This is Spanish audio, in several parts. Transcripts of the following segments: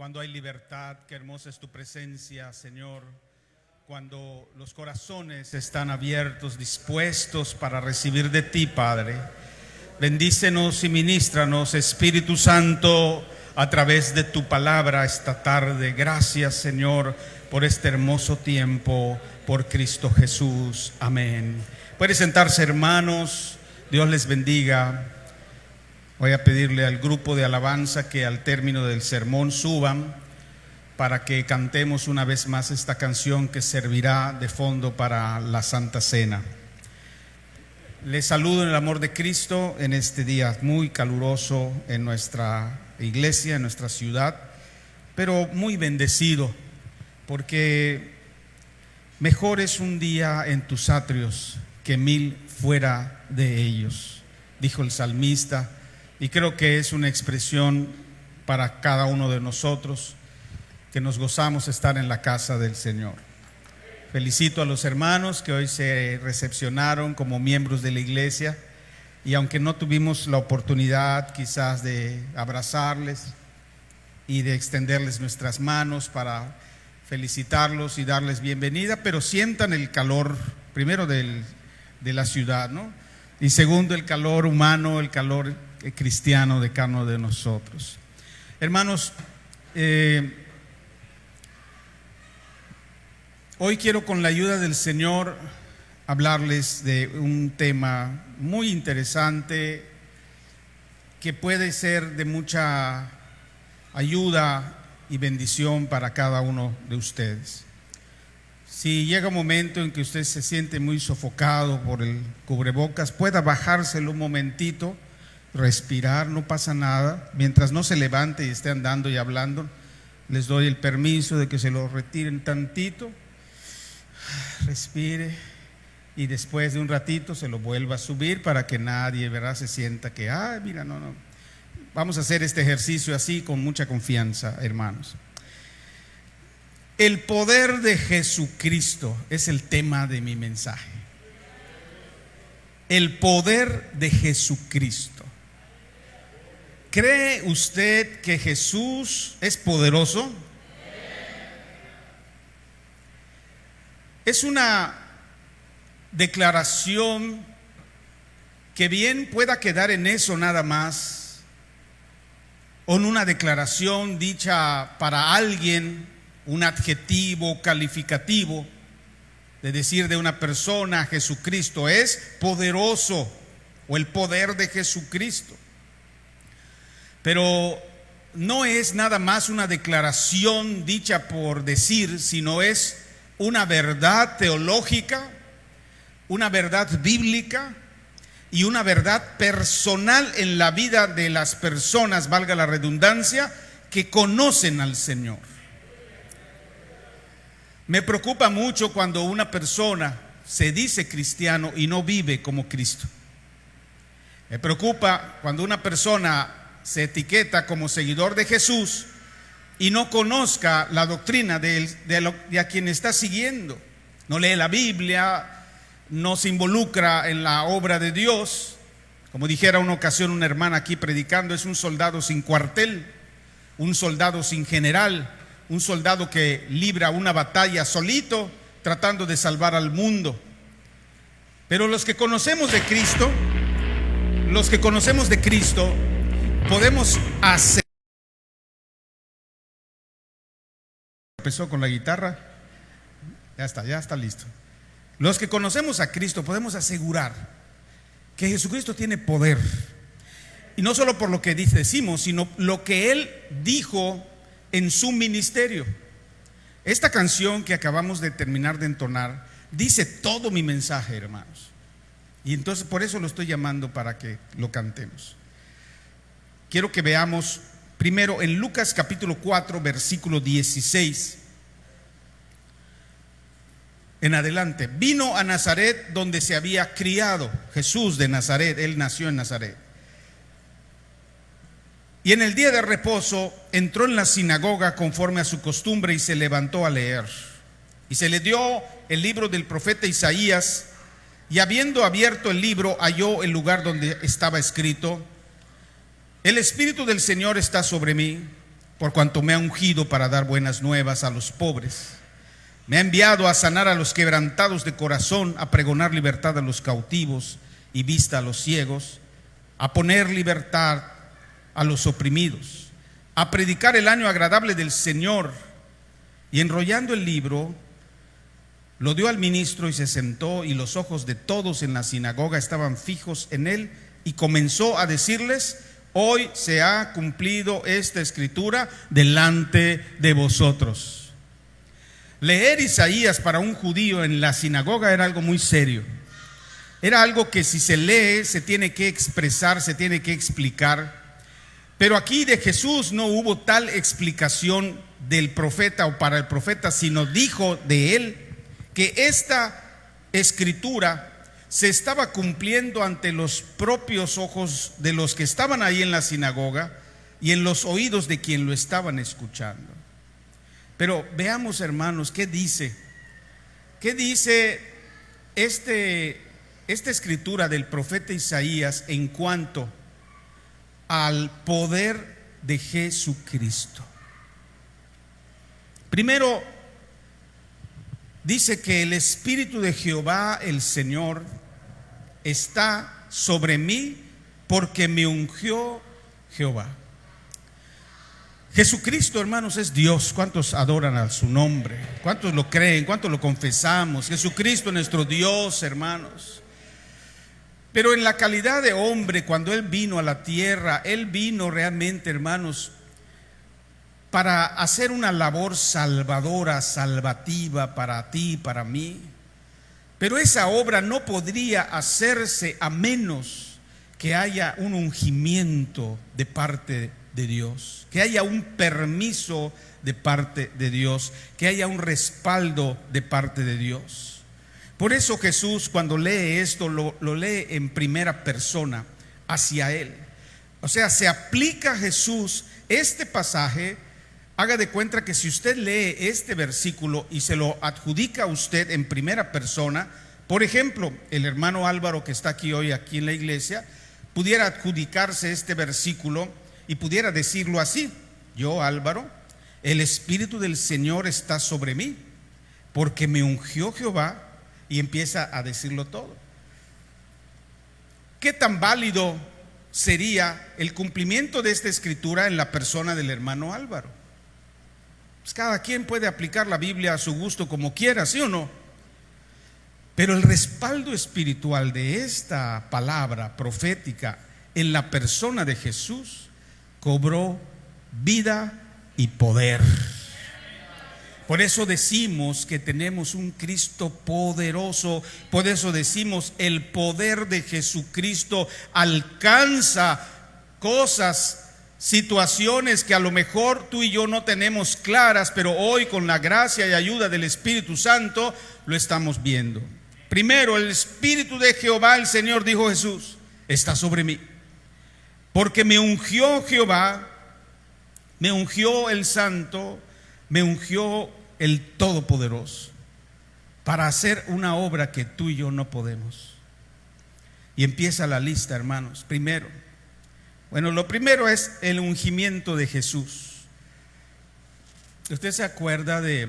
cuando hay libertad. Qué hermosa es tu presencia, Señor, cuando los corazones están abiertos, dispuestos para recibir de ti, Padre. Bendícenos y ministranos, Espíritu Santo, a través de tu palabra esta tarde. Gracias, Señor, por este hermoso tiempo, por Cristo Jesús. Amén. Pueden sentarse, hermanos. Dios les bendiga. Voy a pedirle al grupo de alabanza que al término del sermón suban para que cantemos una vez más esta canción que servirá de fondo para la Santa Cena. Les saludo en el amor de Cristo en este día muy caluroso en nuestra iglesia, en nuestra ciudad, pero muy bendecido, porque mejor es un día en tus atrios que 1000 fuera de ellos, dijo el salmista, y creo que es una expresión para cada uno de nosotros que nos gozamos estar en la casa del Señor. Felicito a los hermanos que hoy se recepcionaron como miembros de la iglesia, y aunque no tuvimos la oportunidad quizás de abrazarles y de extenderles nuestras manos para felicitarlos y darles bienvenida, pero sientan el calor primero de la ciudad, ¿no? Y segundo, el calor humano, el calor cristiano de cada uno de nosotros. Hermanos, hoy quiero, con la ayuda del Señor, hablarles de un tema muy interesante que puede ser de mucha ayuda y bendición para cada uno de ustedes. Si llega un momento en que usted se siente muy sofocado por el cubrebocas, pueda bajárselo un momentito, respirar, no pasa nada. Mientras no se levante y esté andando y hablando, les doy el permiso de que se lo retiren tantito. Respire y después de un ratito se lo vuelva a subir para que nadie, ¿verdad?, se sienta que, mira, no. Vamos a hacer este ejercicio así con mucha confianza, hermanos. El poder de Jesucristo es el tema de mi mensaje. El poder de Jesucristo. ¿Cree usted que Jesús es poderoso? Es una declaración que bien pueda quedar en eso nada más, o en una declaración dicha para alguien, un adjetivo calificativo de decir de una persona: Jesucristo es poderoso, o el poder de Jesucristo. Pero no es nada más una declaración dicha por decir, sino es una verdad teológica, una verdad bíblica y una verdad personal en la vida de las personas, valga la redundancia, que conocen al Señor. Me preocupa mucho cuando una persona se dice cristiano y no vive como Cristo. Me preocupa cuando una persona se etiqueta como seguidor de Jesús y no conozca la doctrina de a quien está siguiendo. No lee la Biblia, no se involucra en la obra de Dios. Como dijera una ocasión una hermana aquí predicando, es un soldado sin cuartel, un soldado sin general, un soldado que libra una batalla solito tratando de salvar al mundo. Pero los que conocemos de Cristo, podemos hacer. Empezó con la guitarra, ya está listo. Los que conocemos a Cristo podemos asegurar que Jesucristo tiene poder, y no solo por lo que decimos, sino lo que Él dijo en su ministerio. Esta canción que acabamos de terminar de entonar dice todo mi mensaje, hermanos, y entonces por eso lo estoy llamando para que lo cantemos. Quiero que veamos primero en Lucas capítulo 4 versículo 16 en adelante. Vino a Nazaret, donde se había criado. Jesús de Nazaret, Él nació en Nazaret. Y en el día de reposo entró en la sinagoga conforme a su costumbre y se levantó a leer. Y se le dio el libro del profeta Isaías, y habiendo abierto el libro halló el lugar donde estaba escrito: El Espíritu del Señor está sobre mí, por cuanto me ha ungido para dar buenas nuevas a los pobres. Me ha enviado a sanar a los quebrantados de corazón, a pregonar libertad a los cautivos y vista a los ciegos, a poner libertad a los oprimidos, a predicar el año agradable del Señor. Y enrollando el libro, lo dio al ministro y se sentó, y los ojos de todos en la sinagoga estaban fijos en él, y comenzó a decirles: hoy se ha cumplido esta escritura delante de vosotros. Leer Isaías para un judío en la sinagoga era algo muy serio. Era algo que si se lee se tiene que expresar, se tiene que explicar. Pero aquí de Jesús no hubo tal explicación del profeta o para el profeta, sino dijo de él que esta escritura se estaba cumpliendo ante los propios ojos de los que estaban ahí en la sinagoga y en los oídos de quien lo estaban escuchando. Pero veamos, hermanos, ¿qué dice? ¿Qué dice esta escritura del profeta Isaías en cuanto al poder de Jesucristo? Primero, dice que el Espíritu de Jehová, el Señor, está sobre mí porque me ungió Jehová. Jesucristo, hermanos, es Dios. ¿Cuántos adoran a su nombre? ¿Cuántos lo creen? ¿Cuántos lo confesamos? Jesucristo, nuestro Dios, hermanos. Pero en la calidad de hombre, cuando Él vino a la tierra, Él vino realmente, hermanos, para hacer una labor salvadora, salvativa para ti, para mí. Pero esa obra no podría hacerse a menos que haya un ungimiento de parte de Dios, que haya un permiso de parte de Dios, que haya un respaldo de parte de Dios. Por eso Jesús, cuando lee esto, lo lee en primera persona hacia Él. O sea, se aplica a Jesús este pasaje. Haga de cuenta que si usted lee este versículo y se lo adjudica a usted en primera persona, por ejemplo, el hermano Álvaro que está aquí hoy aquí en la iglesia, pudiera adjudicarse este versículo y pudiera decirlo así: yo, Álvaro, el Espíritu del Señor está sobre mí, porque me ungió Jehová, y empieza a decirlo todo. ¿Qué tan válido sería el cumplimiento de esta escritura en la persona del hermano Álvaro? Pues cada quien puede aplicar la Biblia a su gusto como quiera, ¿sí o no? Pero el respaldo espiritual de esta palabra profética en la persona de Jesús cobró vida y poder. Por eso decimos que tenemos un Cristo poderoso. Por eso decimos: el poder de Jesucristo alcanza cosas, situaciones que a lo mejor tú y yo no tenemos claras, pero hoy con la gracia y ayuda del Espíritu Santo lo estamos viendo. Primero, el Espíritu de Jehová, el Señor, dijo Jesús, está sobre mí, porque me ungió Jehová, me ungió el Santo, me ungió el Todopoderoso, para hacer una obra que tú y yo no podemos. Y empieza la lista, hermanos. Primero, bueno, lo primero es el ungimiento de Jesús. ¿Usted se acuerda de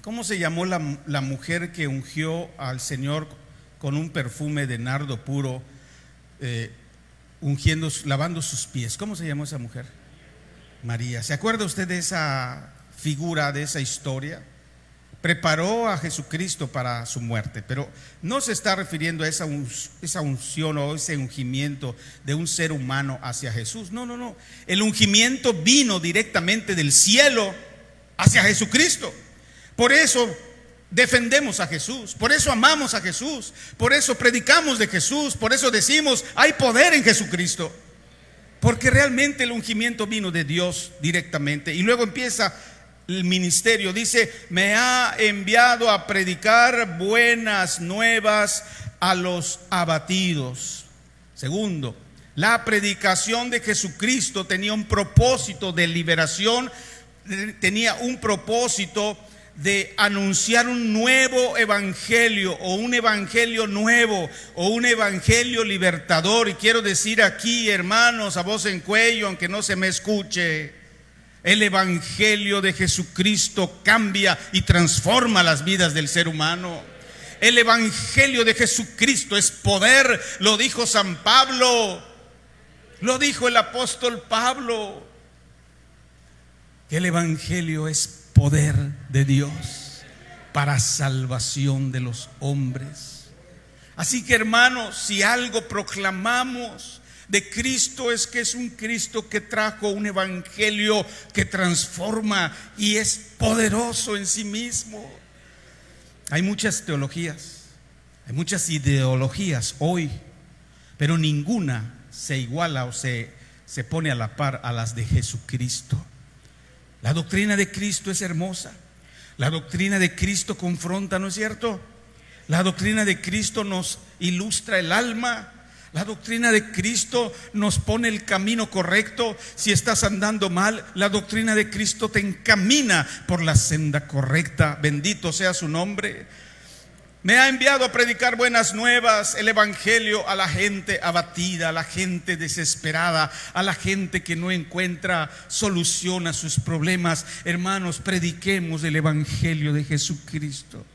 cómo se llamó la mujer que ungió al Señor con un perfume de nardo puro, ungiendo, lavando sus pies? ¿Cómo se llamó esa mujer? María. ¿Se acuerda usted de esa figura, de esa historia? Preparó a Jesucristo para su muerte, pero no se está refiriendo a esa unción o ese ungimiento de un ser humano hacia Jesús. No. El ungimiento vino directamente del cielo hacia Jesucristo. Por eso defendemos a Jesús, por eso amamos a Jesús, por eso predicamos de Jesús, por eso decimos: hay poder en Jesucristo. Porque realmente el ungimiento vino de Dios directamente. Y luego empieza el ministerio, dice: me ha enviado a predicar buenas nuevas a los abatidos. Segundo, la predicación de Jesucristo tenía un propósito de liberación, tenía un propósito de anunciar un nuevo evangelio, o un evangelio nuevo, o un evangelio libertador. Y quiero decir aquí, hermanos, a voz en cuello, aunque no se me escuche, El Evangelio de Jesucristo cambia y transforma las vidas del ser humano. El Evangelio de Jesucristo es poder, lo dijo San Pablo, lo dijo el apóstol Pablo. El Evangelio es poder de Dios para salvación de los hombres. Así que, hermanos, si algo proclamamos de Cristo es que es un Cristo que trajo un evangelio que transforma y es poderoso en sí mismo. Hay muchas teologías, hay muchas ideologías hoy, pero ninguna se iguala o se pone a la par a las de Jesucristo. La doctrina de Cristo es hermosa. La doctrina de Cristo confronta, ¿no es cierto? La doctrina de Cristo nos ilustra el alma. La doctrina de Cristo nos pone el camino correcto. Si estás andando mal, la doctrina de Cristo te encamina por la senda correcta. Bendito sea su nombre. Me ha enviado a predicar buenas nuevas, el evangelio, a la gente abatida, a la gente desesperada, a la gente que no encuentra solución a sus problemas. Hermanos, prediquemos el evangelio de Jesucristo.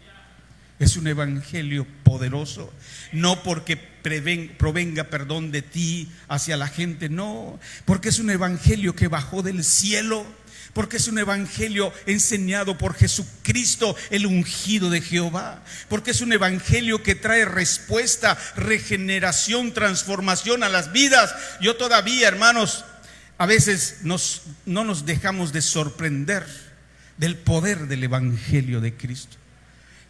Es un evangelio poderoso, no porque provenga perdón de ti hacia la gente, no, porque es un evangelio que bajó del cielo, porque es un evangelio enseñado por Jesucristo, el ungido de Jehová, porque es un evangelio que trae respuesta, regeneración, transformación a las vidas. Yo todavía, hermanos, a veces no nos dejamos de sorprender del poder del evangelio de Cristo.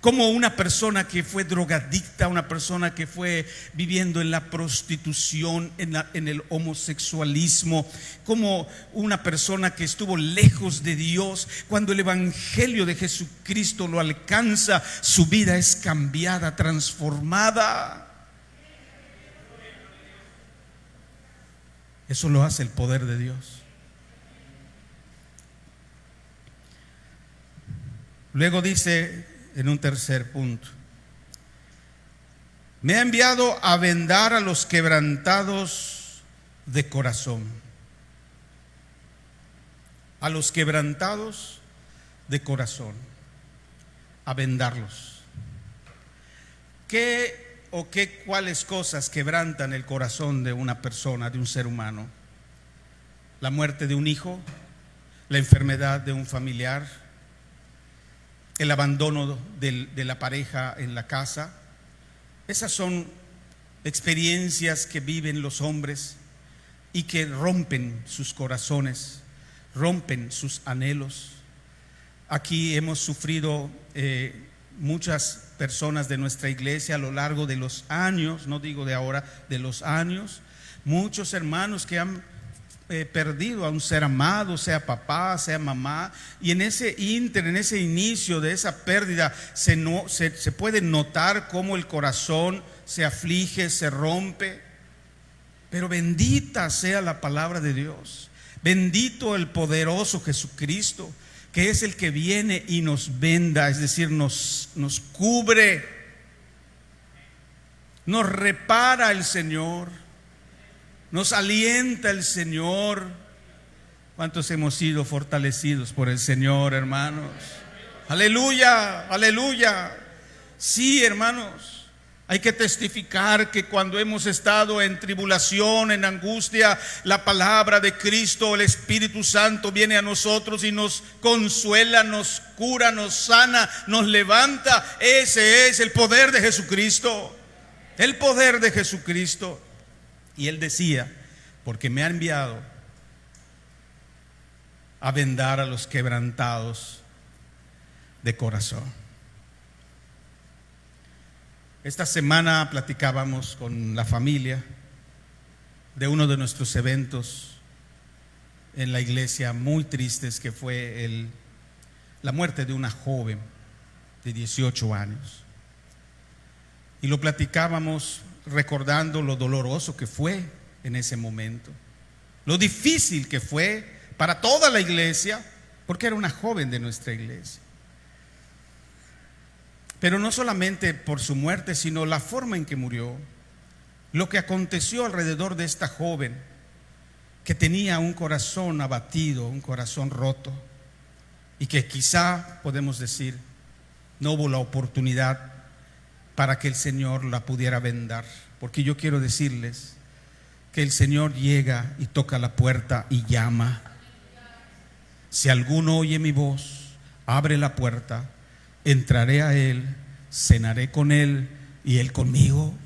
Como una persona que fue drogadicta, una persona que fue viviendo en la prostitución, en el homosexualismo, como una persona que estuvo lejos de Dios, cuando el evangelio de Jesucristo lo alcanza, su vida es cambiada, transformada. Eso lo hace el poder de Dios. Luego dice en un tercer punto: me ha enviado a vendar a los quebrantados de corazón. A los quebrantados de corazón, a vendarlos. ¿Cuáles cosas quebrantan el corazón de una persona, de un ser humano? La muerte de un hijo, la enfermedad de un familiar, el abandono de la pareja en la casa. Esas son experiencias que viven los hombres y que rompen sus corazones, rompen sus anhelos. Aquí hemos sufrido muchas personas de nuestra iglesia a lo largo de los años, no digo de ahora, de los años, muchos hermanos que han perdido a un ser amado, sea papá, sea mamá, y en ese inicio de esa pérdida se puede notar cómo el corazón se aflige, se rompe. Pero bendita sea la palabra de Dios, bendito el poderoso Jesucristo, que es el que viene y nos venda, es decir, nos cubre, nos repara el Señor, nos alienta el Señor. ¿Cuántos hemos sido fortalecidos por el Señor, hermanos? Aleluya, aleluya. Sí, hermanos, hay que testificar que cuando hemos estado en tribulación, en angustia, la palabra de Cristo, el Espíritu Santo viene a nosotros y nos consuela, nos cura, nos sana, nos levanta. Ese es el poder de Jesucristo, el poder de Jesucristo. Y él decía: porque me ha enviado a vendar a los quebrantados de corazón. Esta semana platicábamos con la familia de uno de nuestros eventos en la iglesia muy tristes, que fue la muerte de una joven de 18 años. Y lo platicábamos recordando lo doloroso que fue en ese momento, lo difícil que fue para toda la iglesia, porque era una joven de nuestra iglesia. Pero no solamente por su muerte, sino la forma en que murió, lo que aconteció alrededor de esta joven, que tenía un corazón abatido, un corazón roto, y que quizá podemos decir no hubo la oportunidad para que el Señor la pudiera vendar. Porque yo quiero decirles que el Señor llega y toca la puerta y llama. Si alguno oye mi voz, abre la puerta, entraré a él, cenaré con él y él conmigo.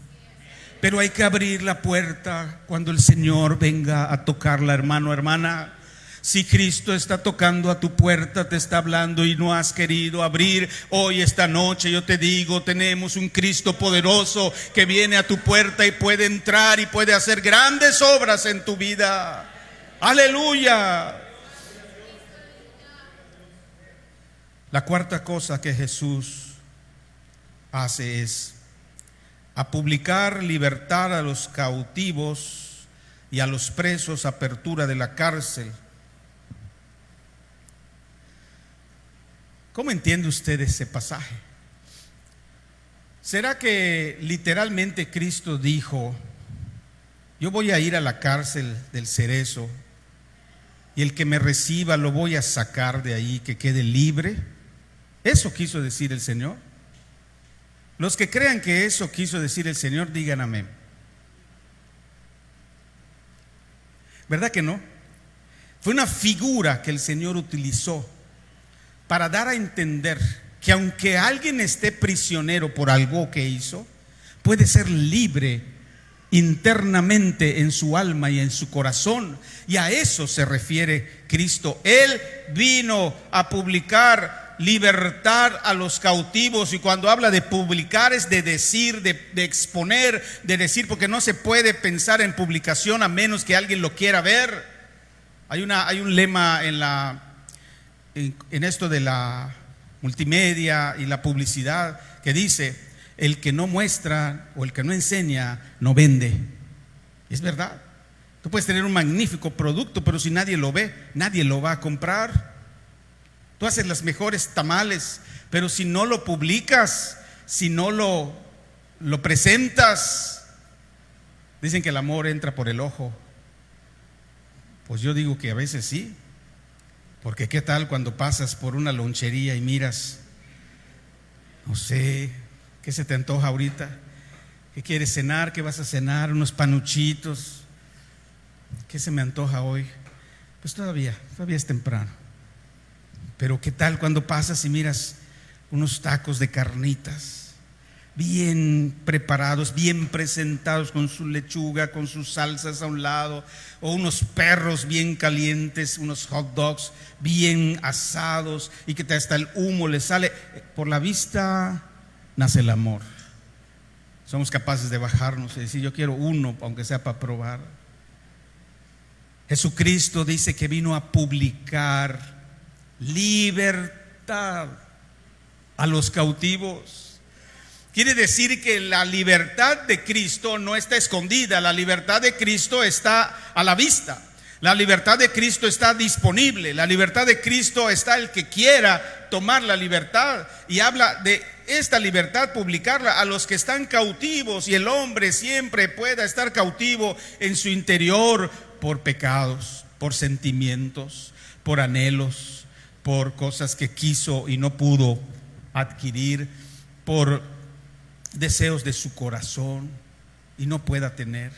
Pero hay que abrir la puerta cuando el Señor venga a tocarla, hermano, hermana. Si Cristo está tocando a tu puerta, te está hablando y no has querido abrir, hoy, esta noche, yo te digo, tenemos un Cristo poderoso que viene a tu puerta y puede entrar y puede hacer grandes obras en tu vida. Aleluya. La cuarta cosa que Jesús hace es a publicar libertad a los cautivos y a los presos, apertura de la cárcel. ¿Cómo entiende usted ese pasaje? ¿Será que literalmente Cristo dijo: yo voy a ir a la cárcel del Cerezo y el que me reciba lo voy a sacar de ahí, que quede libre? ¿Eso quiso decir el Señor? Los que crean que eso quiso decir el Señor, digan amén. ¿Verdad que no? Fue una figura que el Señor utilizó para dar a entender que aunque alguien esté prisionero por algo que hizo, puede ser libre internamente en su alma y en su corazón. Y a eso se refiere Cristo. Él vino a publicar libertad a los cautivos, y cuando habla de publicar es de decir, de exponer, de decir, porque no se puede pensar en publicación a menos que alguien lo quiera ver. Hay un lema en esto de la multimedia y la publicidad que dice: el que no muestra o el que no enseña no vende. Es verdad. Tú puedes tener un magnífico producto, pero si nadie lo ve, nadie lo va a comprar. Tú haces los mejores tamales, pero si no lo publicas, si no lo presentas, dicen que el amor entra por el ojo. Pues yo digo que a veces sí. Porque qué tal cuando pasas por una lonchería y miras, no sé, ¿qué se te antoja ahorita? ¿Qué quieres cenar? ¿Qué vas a cenar? Unos panuchitos. ¿Qué se me antoja hoy? Pues todavía es temprano. Pero qué tal cuando pasas y miras unos tacos de carnitas bien preparados, bien presentados, con su lechuga, con sus salsas a un lado, o unos perros bien calientes, unos hot dogs bien asados, y que hasta el humo le sale. Por la vista nace el amor. Somos capaces de bajarnos y decir: yo quiero uno, aunque sea para probar. Jesucristo dice que vino a publicar libertad a los cautivos. Quiere decir que la libertad de Cristo no está escondida, la libertad de Cristo está a la vista, la libertad de Cristo está disponible, la libertad de Cristo está el que quiera tomar la libertad, y habla de esta libertad, publicarla a los que están cautivos, y el hombre siempre pueda estar cautivo en su interior por pecados, por sentimientos, por anhelos, por cosas que quiso y no pudo adquirir, por deseos de su corazón y no pueda tener,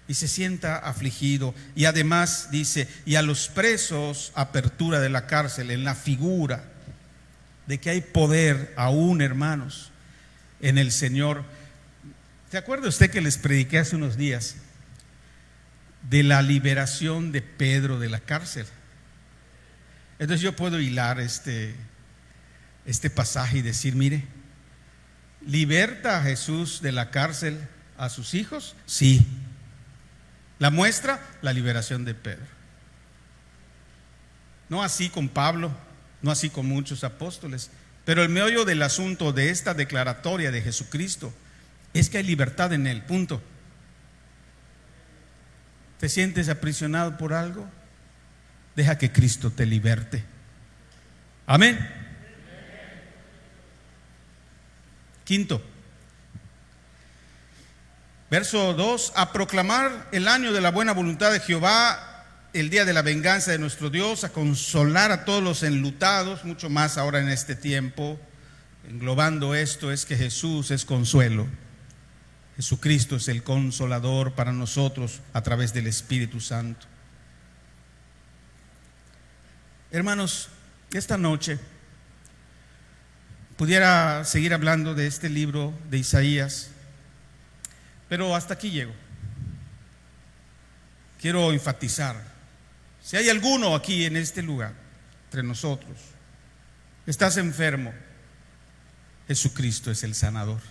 y se sienta afligido. Y además dice: y a los presos, apertura de la cárcel, en la figura de que hay poder aún, hermanos, en el Señor. ¿Se acuerda usted que les prediqué hace unos días de la liberación de Pedro de la cárcel? Entonces yo puedo hilar este pasaje y decir: mire, ¿liberta a Jesús de la cárcel a sus hijos? Sí. La muestra, la liberación de Pedro. No así con Pablo, no así con muchos apóstoles, pero el meollo del asunto de esta declaratoria de Jesucristo es que hay libertad en él, punto. ¿Te sientes aprisionado por algo? Deja que Cristo te liberte. Amén. Quinto, verso 2: a proclamar el año de la buena voluntad de Jehová, el día de la venganza de nuestro Dios, a consolar a todos los enlutados, mucho más ahora en este tiempo. Englobando esto es que Jesús es consuelo. Jesucristo es el consolador para nosotros a través del Espíritu Santo. Hermanos, esta noche pudiera seguir hablando de este libro de Isaías, pero hasta aquí llego. Quiero enfatizar, si hay alguno aquí en este lugar, entre nosotros, estás enfermo, Jesucristo es el sanador.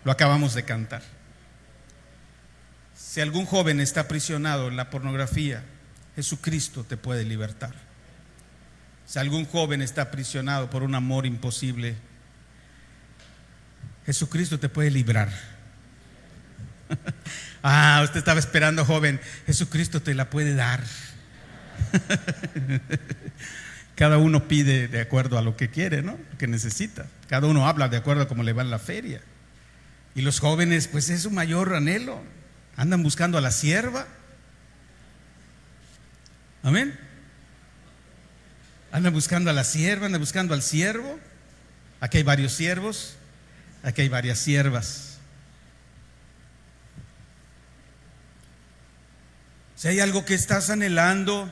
Lo acabamos de cantar. Si algún joven está aprisionado en la pornografía, Jesucristo te puede libertar. Si algún joven está aprisionado por un amor imposible, Jesucristo te puede librar. Usted estaba esperando, joven. Jesucristo te la puede dar. Cada uno pide de acuerdo a lo que quiere, ¿no? Lo que necesita. Cada uno habla de acuerdo a cómo le va en la feria. Y los jóvenes, pues es su mayor anhelo. Andan buscando a la sierva. Amén. Andan buscando a la sierva, andan buscando al siervo. Aquí hay varios siervos, aquí hay varias siervas. Si hay algo que estás anhelando,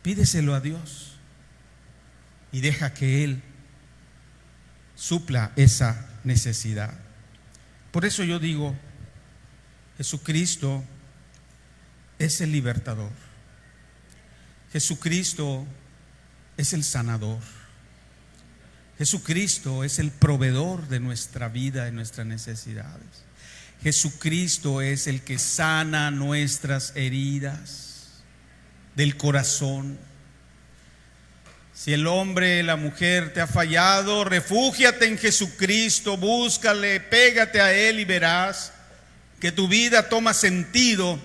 pídeselo a Dios y deja que Él supla esa necesidad. Por eso yo digo, Jesucristo es el libertador. Jesucristo es el sanador. Jesucristo es el proveedor de nuestra vida, de nuestras necesidades. Jesucristo es el que sana nuestras heridas del corazón. Si el hombre, la mujer te ha fallado, refúgiate en Jesucristo, búscale, pégate a Él y verás que tu vida toma sentido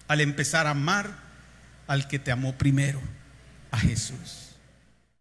al empezar a amar al que te amó primero, a Jesús.